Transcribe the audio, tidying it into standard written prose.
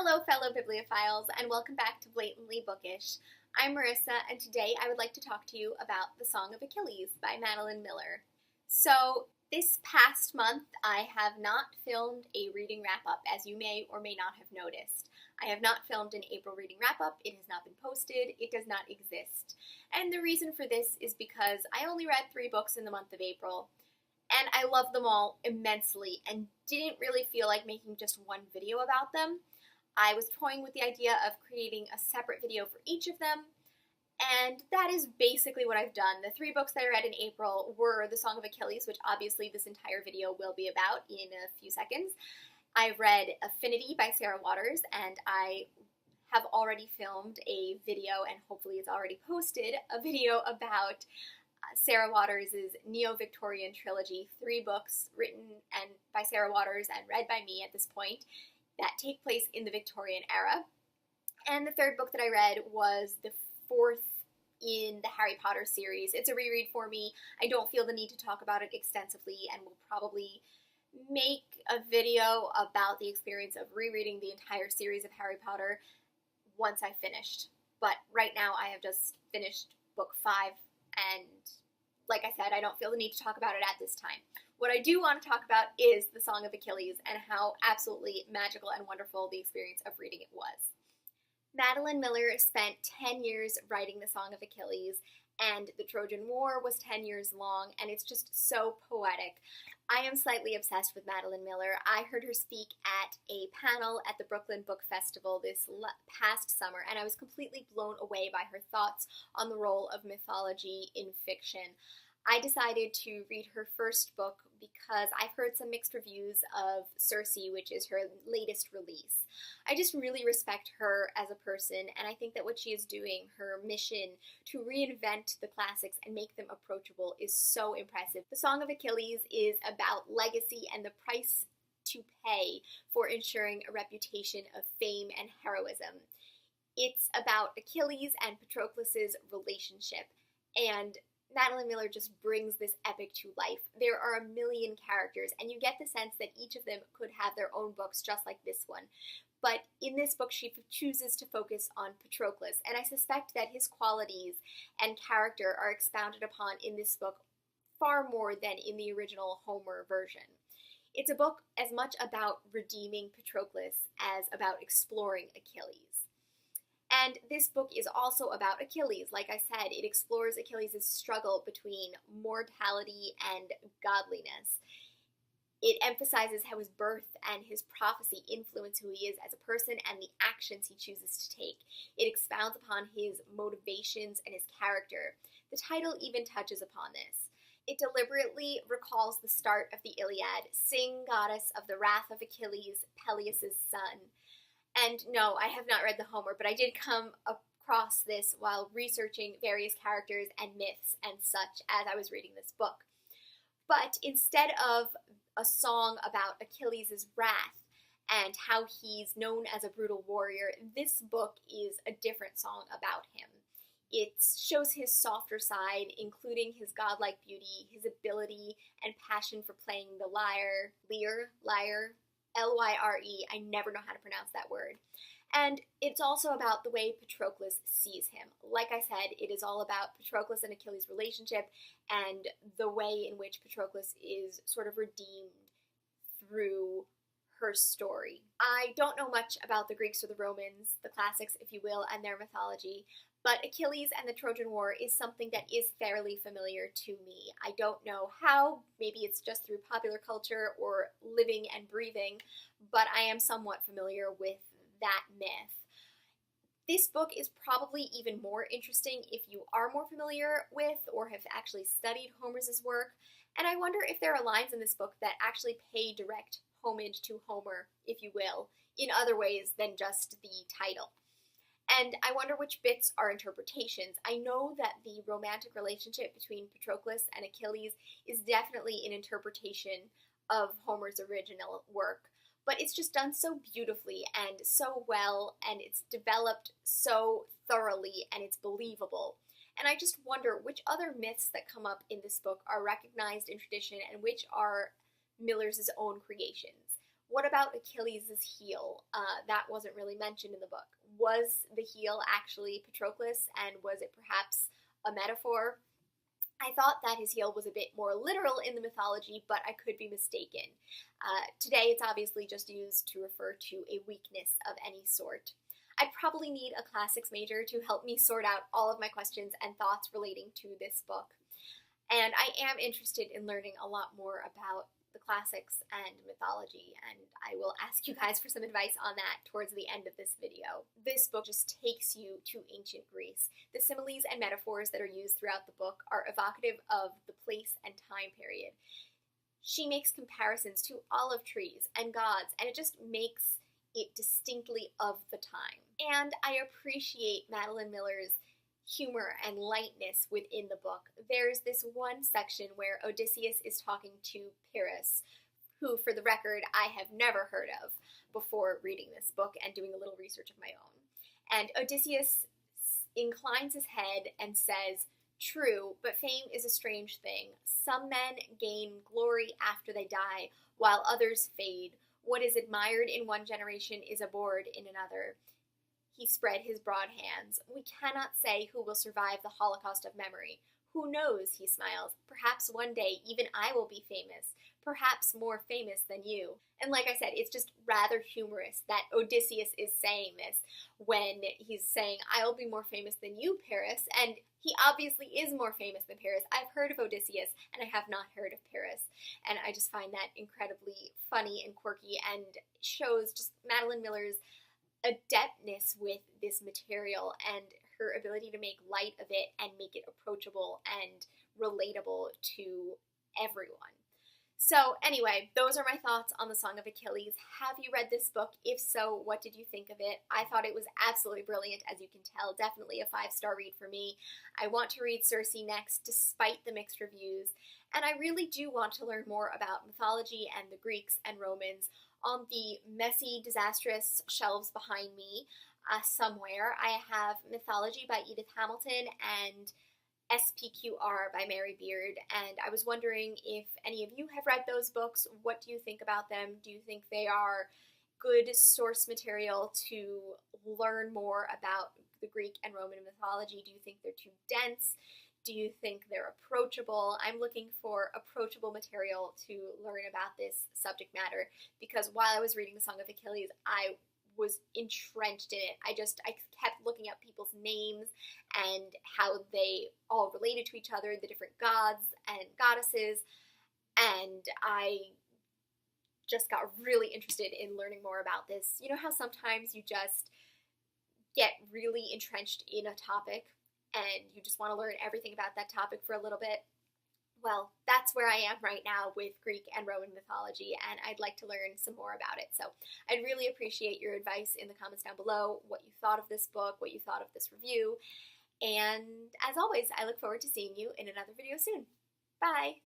Hello, fellow bibliophiles, and welcome back to Blatantly Bookish. I'm Marissa, and today I would like to talk to you about The Song of Achilles by Madeline Miller. So, this past month, I have not filmed a reading wrap-up, as you may or may not have noticed. I have not filmed an April reading wrap-up, it has not been posted, it does not exist. And the reason for this is because I only read 3 books in the month of April, and I love them all immensely, and didn't really feel like making just one video about them. I was toying with the idea of creating a separate video for each of them, and that is basically what I've done. The 3 books that I read in April were The Song of Achilles, which obviously this entire video will be about in a few seconds. I read Affinity by Sarah Waters, and I have already filmed a video, and hopefully it's already posted, a video about Sarah Waters' Neo-Victorian trilogy, 3 books written and by Sarah Waters and read by me at this point, that take place in the Victorian era. And the 3rd book that I read was the 4th in the Harry Potter series. It's a reread for me. I don't feel the need to talk about it extensively, and will probably make a video about the experience of rereading the entire series of Harry Potter once I've finished. But right now I have just finished book 5, and like I said, I don't feel the need to talk about it at this time. What I do want to talk about is The Song of Achilles and how absolutely magical and wonderful the experience of reading it was. Madeline Miller spent 10 years writing The Song of Achilles, and the Trojan War was 10 years long, and it's just so poetic. I am slightly obsessed with Madeline Miller. I heard her speak at a panel at the Brooklyn Book Festival this past summer, and I was completely blown away by her thoughts on the role of mythology in fiction. I decided to read her first book because I've heard some mixed reviews of Circe, which is her latest release. I just really respect her as a person, and I think that what she is doing, her mission to reinvent the classics and make them approachable, is so impressive. The Song of Achilles is about legacy and the price to pay for ensuring a reputation of fame and heroism. It's about Achilles and Patroclus' relationship, and Madeline Miller just brings this epic to life. There are a million characters, and you get the sense that each of them could have their own books just like this one. But in this book, she chooses to focus on Patroclus, and I suspect that his qualities and character are expounded upon in this book far more than in the original Homer version. It's a book as much about redeeming Patroclus as about exploring Achilles. And this book is also about Achilles. Like I said, it explores Achilles' struggle between mortality and godliness. It emphasizes how his birth and his prophecy influence who he is as a person and the actions he chooses to take. It expounds upon his motivations and his character. The title even touches upon this. It deliberately recalls the start of the Iliad, "Sing, goddess of the wrath of Achilles, Peleus' son." And no, I have not read the Homer, but I did come across this while researching various characters and myths and such as I was reading this book. But instead of a song about Achilles' wrath and how he's known as a brutal warrior, this book is a different song about him. It shows his softer side, including his godlike beauty, his ability and passion for playing the lyre, L-Y-R-E, I never know how to pronounce that word. And it's also about the way Patroclus sees him. Like I said, it is all about Patroclus and Achilles' relationship and the way in which Patroclus is sort of redeemed through her story. I don't know much about the Greeks or the Romans, the classics, if you will, and their mythology, but Achilles and the Trojan War is something that is fairly familiar to me. I don't know how, maybe it's just through popular culture or living and breathing, but I am somewhat familiar with that myth. This book is probably even more interesting if you are more familiar with or have actually studied Homer's work, and I wonder if there are lines in this book that actually pay direct homage to Homer, if you will, in other ways than just the title. And I wonder which bits are interpretations. I know that the romantic relationship between Patroclus and Achilles is definitely an interpretation of Homer's original work, but it's just done so beautifully and so well, and it's developed so thoroughly, and it's believable. And I just wonder which other myths that come up in this book are recognized in tradition and which are Miller's own creations. What about Achilles' heel? That wasn't really mentioned in the book. Was the heel actually Patroclus, and was it perhaps a metaphor? I thought that his heel was a bit more literal in the mythology, but I could be mistaken. Today it's obviously just used to refer to a weakness of any sort. I'd probably need a classics major to help me sort out all of my questions and thoughts relating to this book. And I am interested in learning a lot more about the classics and mythology, and I will ask you guys for some advice on that towards the end of this video. This book just takes you to ancient Greece. The similes and metaphors that are used throughout the book are evocative of the place and time period. She makes comparisons to olive trees and gods, and it just makes it distinctly of the time. And I appreciate Madeline Miller's humor and lightness within the book. There's this one section where Odysseus is talking to Pyrrhus, who, for the record, I have never heard of before reading this book and doing a little research of my own. And Odysseus inclines his head and says, "True, but fame is a strange thing. Some men gain glory after they die, while others fade. What is admired in one generation is abhorred in another." He spread his broad hands. "We cannot say who will survive the holocaust of memory. Who knows," he smiles. "Perhaps one day even I will be famous, perhaps more famous than you." And like I said, it's just rather humorous that Odysseus is saying this when he's saying, "I'll be more famous than you, Pyrrhus," and he obviously is more famous than Pyrrhus. I've heard of Odysseus, and I have not heard of Pyrrhus, and I just find that incredibly funny and quirky, and shows just Madeline Miller's adeptness with this material and her ability to make light of it and make it approachable and relatable to everyone. So anyway, those are my thoughts on the Song of Achilles. Have you read this book? If so, what did you think of it? I thought it was absolutely brilliant, as you can tell. Definitely a 5-star read for me. I want to read Circe next, despite the mixed reviews, and I really do want to learn more about mythology and the Greeks and Romans. On the messy, disastrous shelves behind me somewhere, I have Mythology by Edith Hamilton and SPQR by Mary Beard, and I was wondering if any of you have read those books. What do you think about them? Do you think they are good source material to learn more about the Greek and Roman mythology? Do you think they're too dense? Do you think they're approachable? I'm looking for approachable material to learn about this subject matter, because while I was reading the Song of Achilles, I was entrenched in it. I kept looking up people's names and how they all related to each other, the different gods and goddesses, and I just got really interested in learning more about this. You know how sometimes you just get really entrenched in a topic and you just want to learn everything about that topic for a little bit? Well, that's where I am right now with Greek and Roman mythology, and I'd like to learn some more about it. So I'd really appreciate your advice in the comments down below, what you thought of this book, what you thought of this review, and as always, I look forward to seeing you in another video soon. Bye!